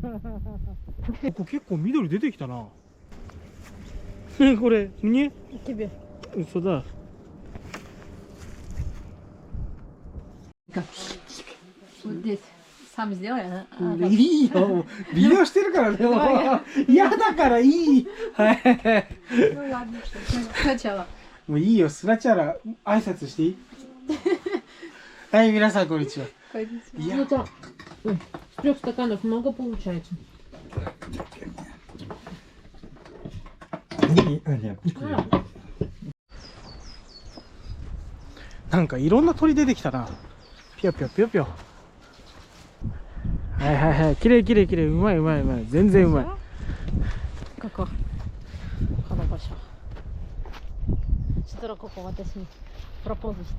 ここ結構緑出てきたな。これね。Тебе. 嘘だ。Вот здесь. Сам сделай, а? いいよ。美容してるからね。嫌だからいい。はい。 Ну ладно, что сначала. もういいよ。スラチャラ挨拶していい？はい、皆さんこんにちは。いや、 Ну то, с 3 стаканов много получается. Нет. なんかいろんな鳥出てきたな。ぴよぴよぴよぴよ。はいはいはい。きれいきれいきれい。うまいうまいうまい。全然うまい。 Како? Хорошо. Что такое私にプロポーズした。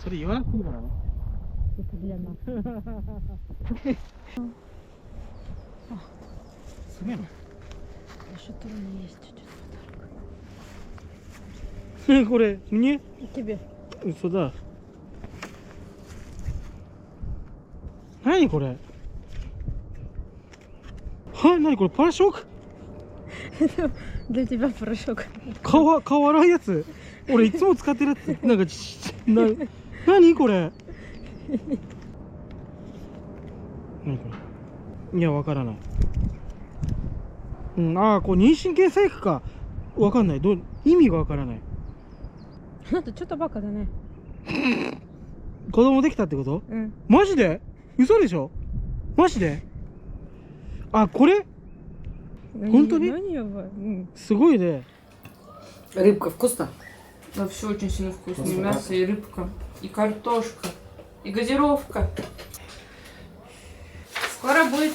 それ言わなくていいからね。Это для нас. すげえな。 Что-то у меня есть чуть-чуть подарок. これね。 Тебе. 嘘だ。何これ。は、何これ、パラショーク。 Для тебя порошок. 変わらんやつ。俺いつも使ってるやつ。なんか何これ。何これ。いや、わからない。うん、ああ、こう妊娠検査薬か。わかんない。意味がわからない。あとちょっとバカだね。子供できたってこと？うん。マジで？嘘でしょ？マジで？あ、これ？本当に？何やばい。うん。すごいね。 Рыбка вкусно? Да, все очень сильно вкусно. И мясо, и рыбка, и картошка, и газировка. Скоро будет.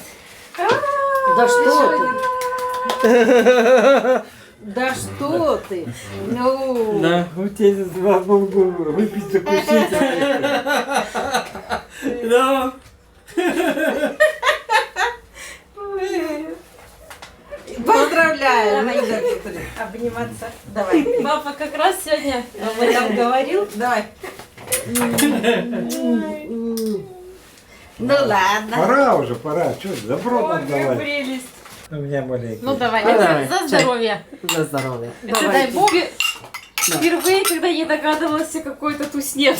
Да что ты? Да что ты? Ну. Да, у тебя два могу выпить закусить. Да. Поздравляю! Обниматься. Давай. Папа как раз сегодня. Об этом говорил? Давай. Ну ладно. Пора уже, пора. Что, добро Ой, нам какая давай. прелесть. У меня маленький. Ну давай, Давай. за здоровье. За здоровье. Это дай бог. Впервые, когда я догадывалась о какой-то тусне.